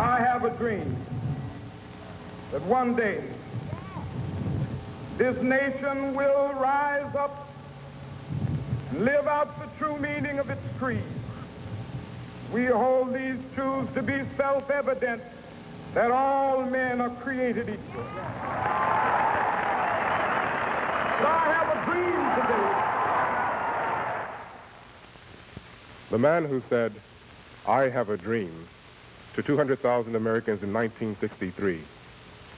I have a dream that one day this nation will rise up and live out the true meaning of its creed. We hold these truths to be self-evident, that all men are created equal. But I have a dream today. The man who said, "I have a dream," to 200,000 Americans in 1963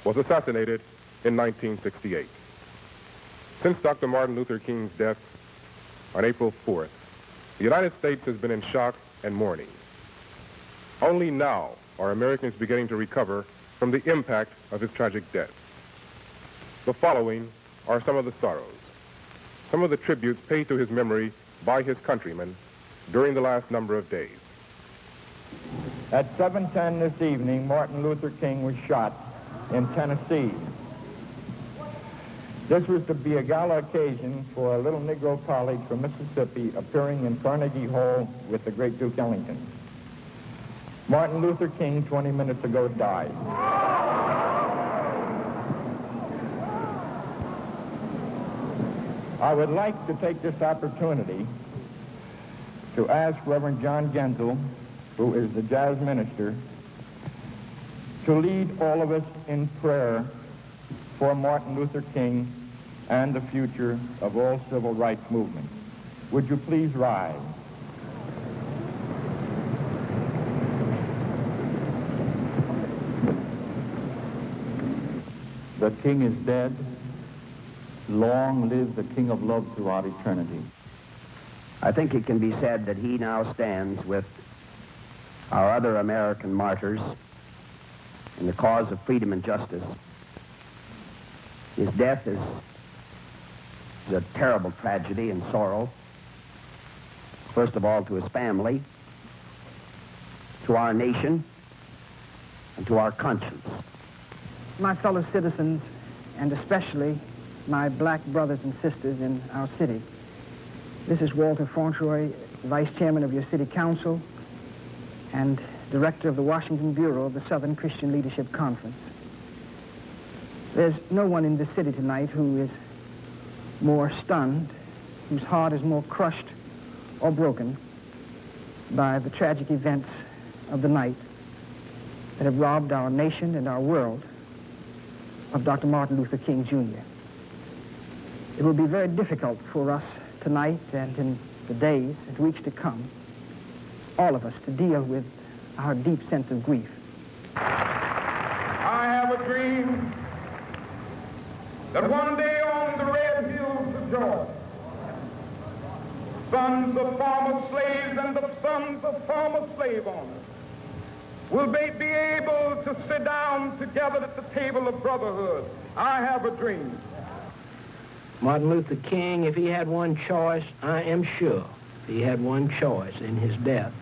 was assassinated in 1968. Since Dr. Martin Luther King's death on April 4th, the United States has been in shock and mourning. Only now are Americans beginning to recover from the impact of his tragic death. The following are some of the sorrows, some of the tributes paid to his memory by his countrymen during the last number of days. At 7:10 this evening, Martin Luther King was shot in Tennessee. This was to be a gala occasion for a little Negro college from Mississippi appearing in Carnegie Hall with the great Duke Ellington. Martin Luther King, 20 minutes ago, died. I would like to take this opportunity to ask Reverend John Genzel, who is the jazz minister, to lead all of us in prayer for Martin Luther King and the future of all civil rights movements. Would you please rise? The King is dead. Long live the King of Love throughout eternity. I think it can be said that he now stands with our other American martyrs in the cause of freedom and justice. His death is a terrible tragedy and sorrow, first of all to his family, to our nation, and to our conscience. My fellow citizens, and especially my black brothers and sisters in our city, this is Walter Fauntroy, Vice Chairman of your City Council and Director of the Washington Bureau of the Southern Christian Leadership Conference. There's no one in this city tonight who is more stunned, whose heart is more crushed or broken by the tragic events of the night that have robbed our nation and our world of Dr. Martin Luther King, Jr. It will be very difficult for us tonight and in the days and weeks to come, all of us, to deal with our deep sense of grief. I have a dream that one day on the red hills of Georgia, sons of former slaves and the sons of former slave owners will be able to sit down together at the table of brotherhood. I have a dream. Martin Luther King, if he had one choice, I am sure he had one choice in his death,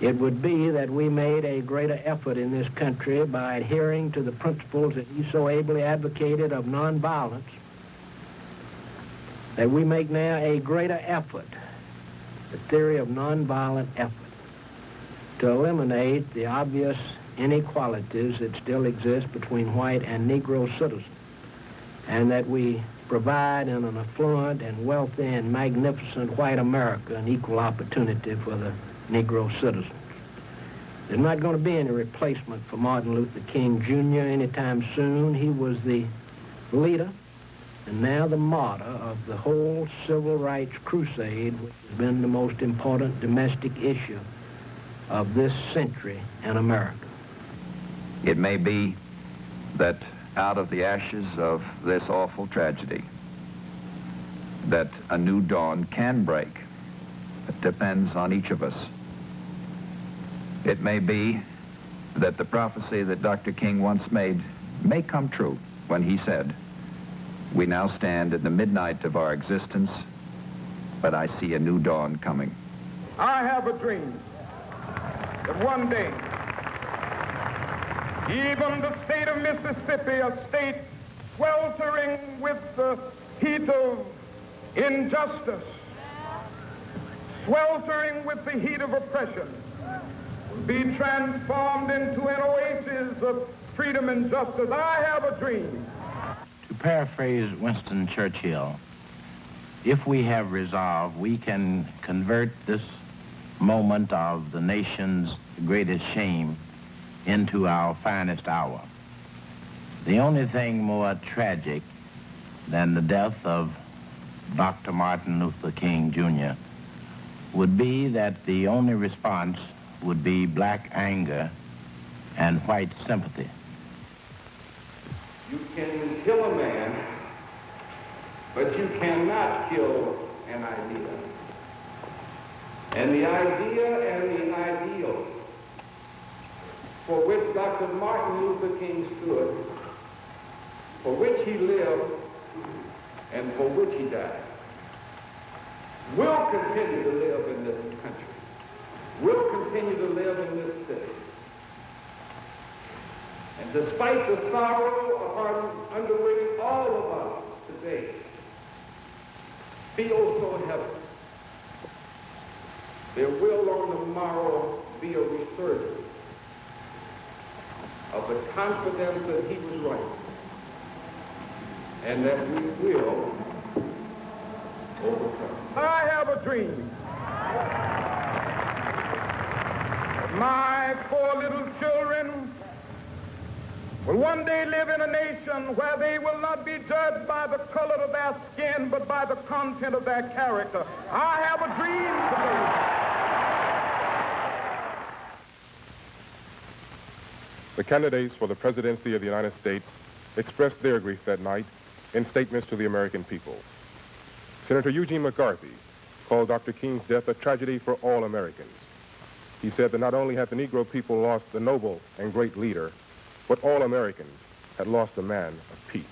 it would be that we made a greater effort in this country by adhering to the principles that he so ably advocated of nonviolence, that we make now a greater effort, the theory of nonviolent effort, to eliminate the obvious inequalities that still exist between white and Negro citizens, and that we provide in an affluent and wealthy and magnificent white America an equal opportunity for the Negro citizens. There's not going to be any replacement for Martin Luther King, Jr. anytime soon. He was the leader and now the martyr of the whole civil rights crusade, which has been the most important domestic issue of this century in America. It may be that out of the ashes of this awful tragedy, that a new dawn can break. It depends on each of us. It may be that the prophecy that Dr. King once made may come true when he said, "We now stand in the midnight of our existence, but I see a new dawn coming." I have a dream that one day, even the state of Mississippi, a state sweltering with the heat of injustice, sweltering with the heat of oppression, will be transformed into an oasis of freedom and justice. I have a dream. To paraphrase Winston Churchill, if we have resolve, we can convert this moment of the nation's greatest shame into our finest hour. The only thing more tragic than the death of Dr. Martin Luther King, Jr. would be that the only response would be black anger and white sympathy. You can kill a man, but you cannot kill an idea. And the idea and the ideal for which Dr. Martin Luther King stood, for which he lived, and for which he died, will continue to live in this country, will continue to live in this city. And despite the sorrow under which all of us today feel so heavy, there will on the morrow be a resurgence of the confidence that he was right, and that we will overcome. I have a dream. My 4 little children will one day live in a nation where they will not be judged by the color of their skin, but by the content of their character. I have a dream today. The candidates for the presidency of the United States expressed their grief that night in statements to the American people. Senator Eugene McCarthy called Dr. King's death a tragedy for all Americans. He said that not only had the Negro people lost a noble and great leader, but all Americans had lost a man of peace.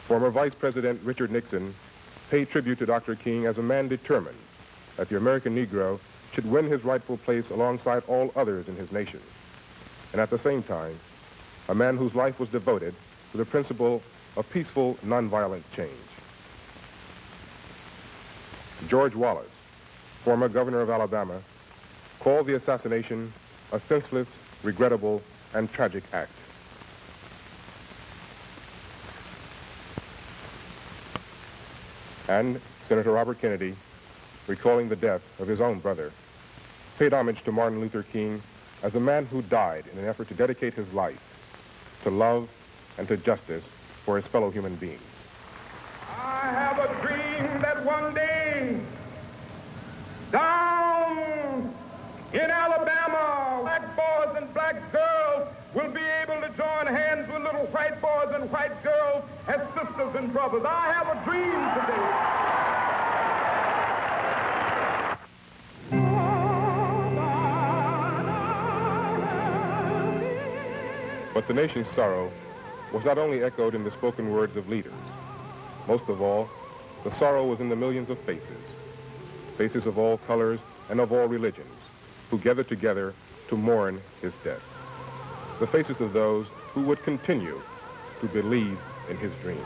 Former Vice President Richard Nixon paid tribute to Dr. King as a man determined that the American Negro should win his rightful place alongside all others in his nation, and at the same time, a man whose life was devoted to the principle of peaceful, nonviolent change. George Wallace, former governor of Alabama, called the assassination a senseless, regrettable, and tragic act. And Senator Robert Kennedy, recalling the death of his own brother, paid homage to Martin Luther King as a man who died in an effort to dedicate his life to love and to justice for his fellow human beings. I have a dream that one day, down in Alabama, black boys and black girls will be able to join hands with little white boys and white girls as sisters and brothers. I have a dream today. But the nation's sorrow was not only echoed in the spoken words of leaders. Most of all, the sorrow was in the millions of faces of all colors and of all religions, who gathered together to mourn his death. The faces of those who would continue to believe in his dream.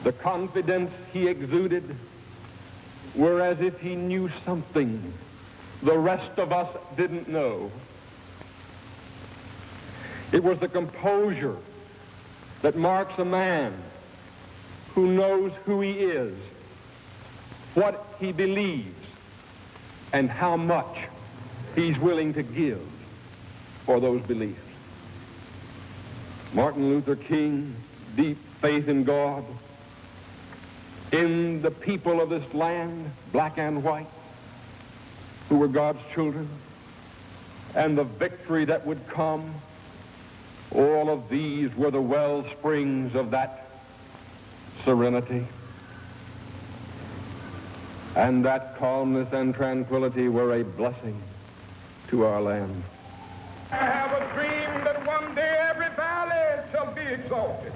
The confidence he exuded were as if he knew something the rest of us didn't know. It was the composure that marks a man who knows who he is, what he believes, and how much he's willing to give for those beliefs. Martin Luther King, deep faith in God, in the people of this land, black and white, who were God's children, and the victory that would come. All of these were the well springs of that serenity. And that calmness and tranquility were a blessing to our land. I have a dream that one day every valley shall be exalted.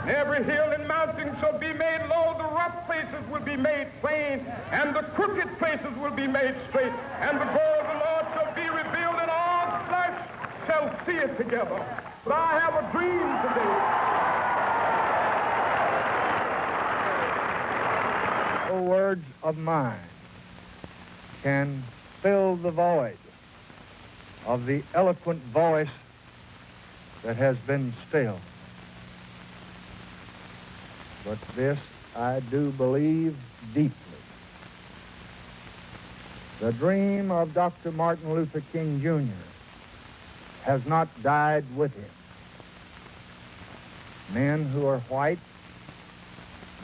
And every hill and mountain shall be made low, the rough places will be made plain, and the crooked places will be made straight, and the glory of the Lord shall be revealed in all flesh, see it together. But I have a dream today. No words of mine can fill the void of the eloquent voice that has been stilled. But this I do believe deeply. The dream of Dr. Martin Luther King Jr. has not died with him. Men who are white,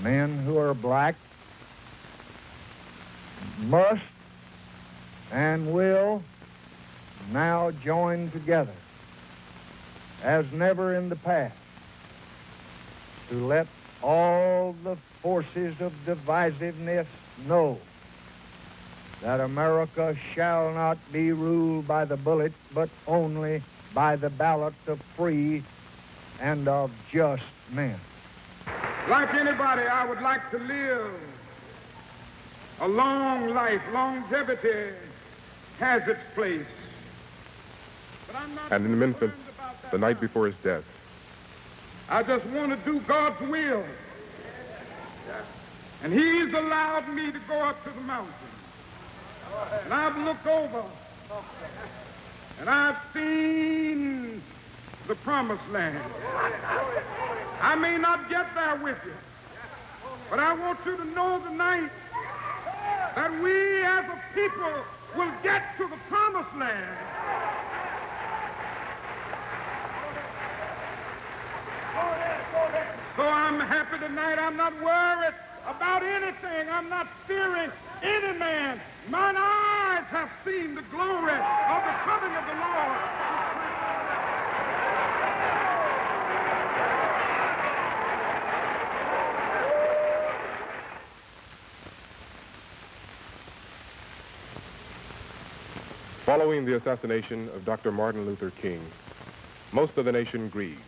men who are black, must and will now join together as never in the past to let all the forces of divisiveness know that America shall not be ruled by the bullet, but only by the ballot of free and of just men. Like anybody, I would like to live a long life. Longevity has its place. But I'm not And in Memphis, the night before his death, I just want to do God's will. And he's allowed me to go up to the mountain. And I've looked over, and I've seen the promised land. I may not get there with you, but I want you to know tonight that we as a people will get to the promised land. So I'm happy tonight. I'm not worried about anything. I'm not fearing any man. Mine eyes have seen the glory of the coming of the Lord. following the assassination of Dr. Martin Luther King, most of the nation grieved.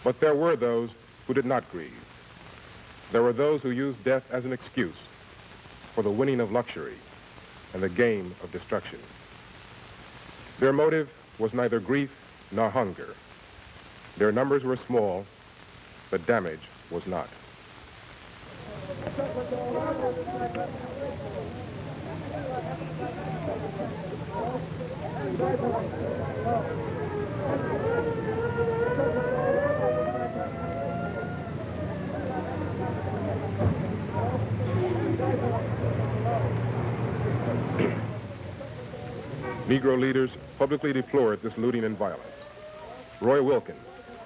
But there were those who did not grieve. There were those who used death as an excuse for the winning of luxury and the game of destruction. Their motive was neither grief nor hunger. Their numbers were small, but damage was not. Negro leaders publicly deplored this looting and violence. Roy Wilkins,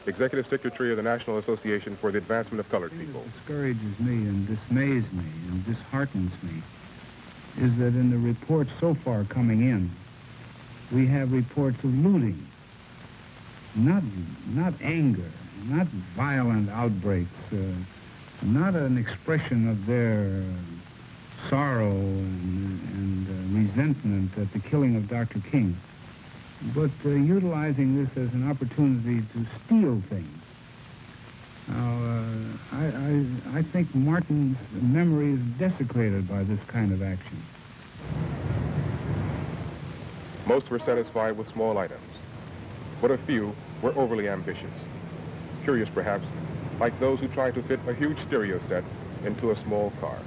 Executive Secretary of the National Association for the Advancement of Colored People. What discourages me and dismays me and disheartens me is that in the reports so far coming in, we have reports of looting, not anger, not violent outbreaks, not an expression of their sorrow and resentment at the killing of Dr. King, but utilizing this as an opportunity to steal things. Now, I think Martin's memory is desecrated by this kind of action. Most were satisfied with small items, but a few were overly ambitious. Curious, perhaps, like those who tried to fit a huge stereo set into a small car.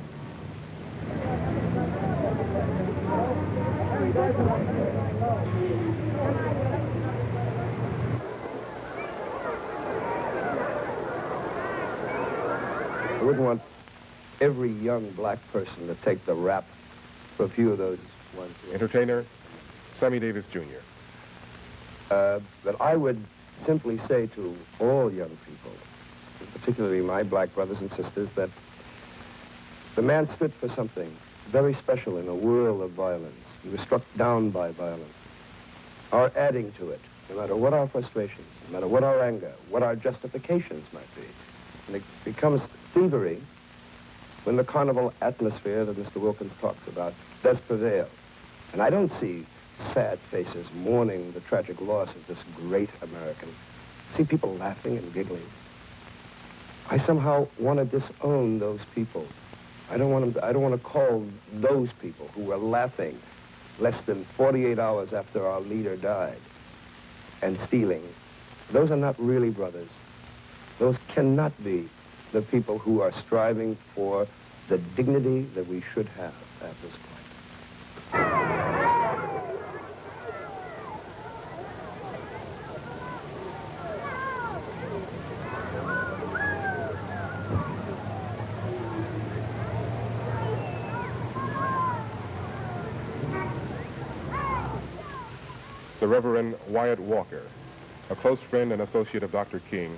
I wouldn't want every young black person to take the rap for a few of those ones. Entertainer Sammy Davis Jr. But I would simply say to all young people, particularly my black brothers and sisters, that the man stood for something very special in a world of violence. He was struck down by violence. Our adding to it, no matter what our frustrations, no matter what our anger, what our justifications might be, and it becomes thievery when the carnival atmosphere that Mr. Wilkins talks about does prevail. And I don't see sad faces mourning the tragic loss of this great American. I see people laughing and giggling. I somehow want to disown those people. I don't want to call those people who were laughing less than 48 hours after our leader died. and stealing, those are not really brothers. Those cannot be the people who are striving for the dignity that we should have at this point. The Reverend Wyatt Walker, a close friend and associate of Dr. King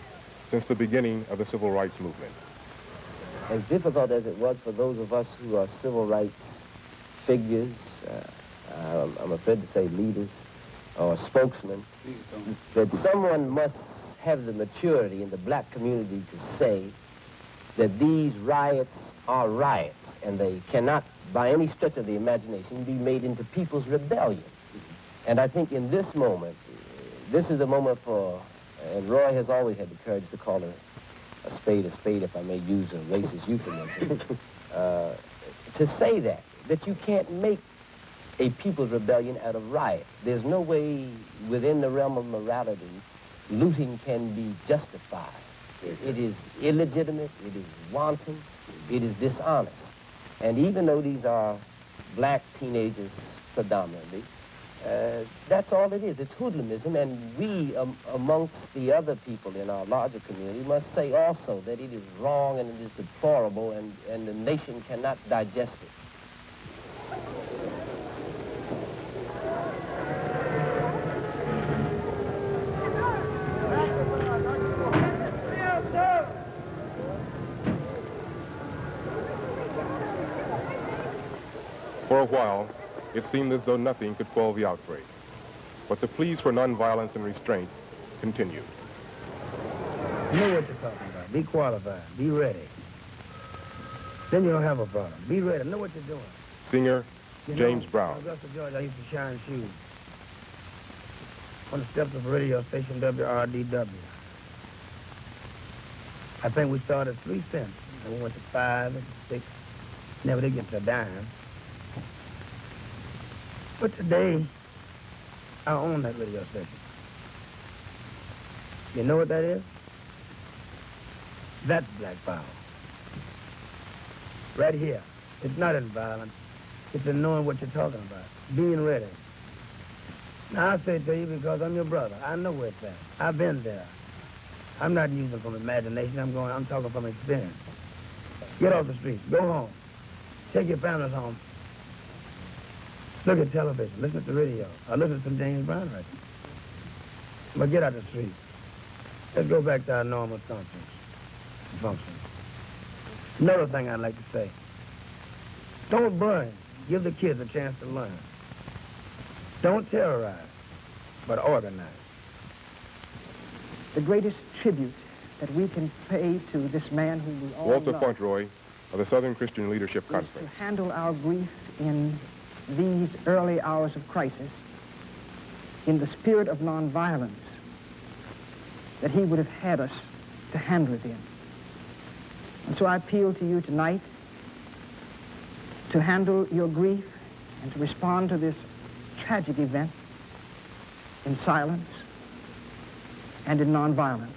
since the beginning of the civil rights movement. As difficult as it was for those of us who are civil rights figures, I'm afraid to say leaders or spokesmen, that someone must have the maturity in the black community to say that these riots are riots and they cannot, by any stretch of the imagination, be made into people's rebellion. And I think in this moment, this is the moment for, and Roy has always had the courage to call a spade, if I may use a racist euphemism, to say that you can't make a people's rebellion out of riots. There's no way within the realm of morality looting can be justified. It is illegitimate, it is wanton, it is dishonest. And even though these are black teenagers predominantly, that's all it is. It's hoodlumism, and we, amongst the other people in our larger community, must say also that it is wrong and it is deplorable, and the nation cannot digest it. For a while, it seemed as though nothing could quell the outbreak. But the pleas for nonviolence and restraint continued. You know what you're talking about. Be qualified. Be ready. Then you don't have a problem. Be ready. Know what you're doing. Singer James Brown. In Augusta, Georgia, I used to shine shoes on the steps of a radio station, WRDW. I think we started 3 cents, and we went to 5 and 6. Never did get to a dime. But today, I own that radio station. You know what that is? That's black power. Right here. It's not in violence. It's in knowing what you're talking about. Being ready. Now, I say it to you because I'm your brother. I know where it's at. I've been there. I'm not using from imagination. I'm talking from experience. Get off the street. Go home. Take your families home. Look at television, listen to the radio, or listen to some James Brown records. But get out the street. Let's go back to our normal functions. Another thing I'd like to say. Don't burn. Give the kids a chance to learn. Don't terrorize, but organize. The greatest tribute that we can pay to this man whom we all Walter love Fauntleroy of the Southern Christian Leadership is Conference. to handle our grief in these early hours of crisis in the spirit of nonviolence that he would have had us to handle it in. And so I appeal to you tonight to handle your grief and to respond to this tragic event in silence and in nonviolence.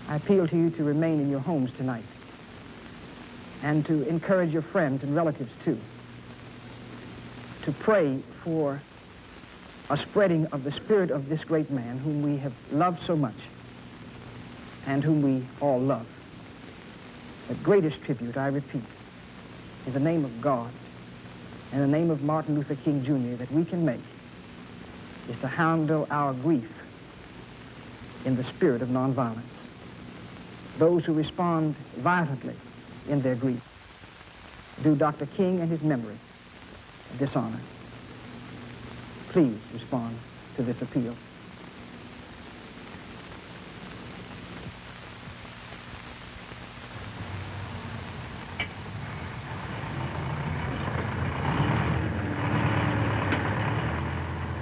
I appeal to you to remain in your homes tonight and to encourage your friends and relatives too, to pray for a spreading of the spirit of this great man whom we have loved so much and whom we all love. The greatest tribute, I repeat, in the name of God and the name of Martin Luther King Jr. that we can make is to handle our grief in the spirit of nonviolence. Those who respond violently in their grief do Dr. King and his memory a dishonor. Please respond to this appeal.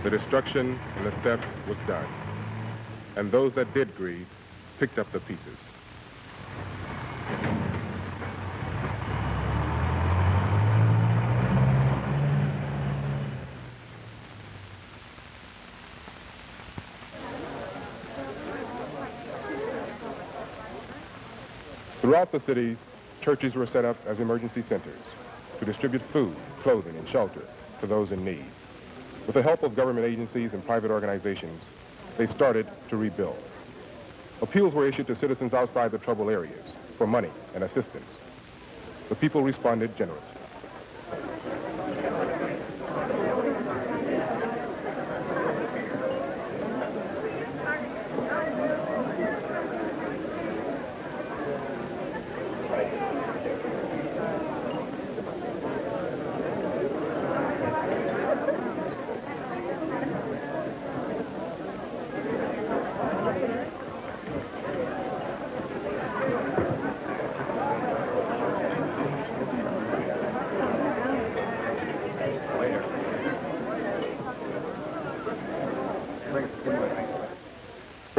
The destruction and the theft was done, and those that did grieve picked up the pieces. Throughout the cities, churches were set up as emergency centers to distribute food, clothing, and shelter to those in need. With the help of government agencies and private organizations, they started to rebuild. Appeals were issued to citizens outside the troubled areas for money and assistance. The people responded generously.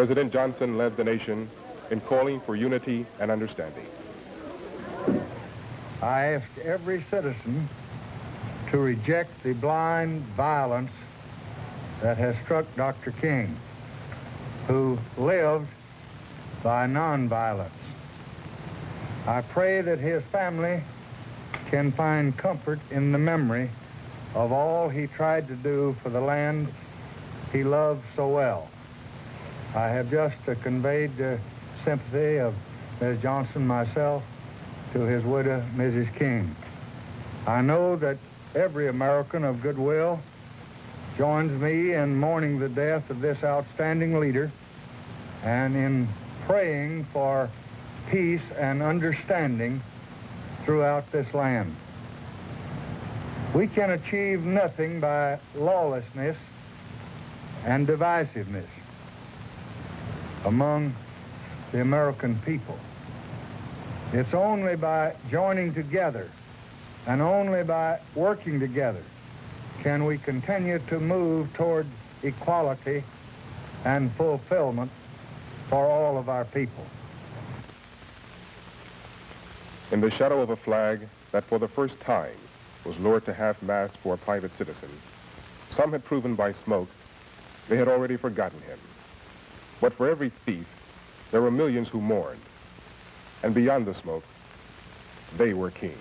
President Johnson led the nation in calling for unity and understanding. I ask every citizen to reject the blind violence that has struck Dr. King, who lived by nonviolence. I pray that his family can find comfort in the memory of all he tried to do for the land he loved so well. I have just conveyed the sympathy of Ms. Johnson, myself, to his widow, Mrs. King. I know that every American of goodwill joins me in mourning the death of this outstanding leader and in praying for peace and understanding throughout this land. We can achieve nothing by lawlessness and divisiveness among the American people. It's only by joining together and only by working together can we continue to move toward equality and fulfillment for all of our people. In the shadow of a flag that for the first time was lowered to half-mast for a private citizen, some had proven by smoke they had already forgotten him. But for every thief, there were millions who mourned. And beyond the smoke, they were king.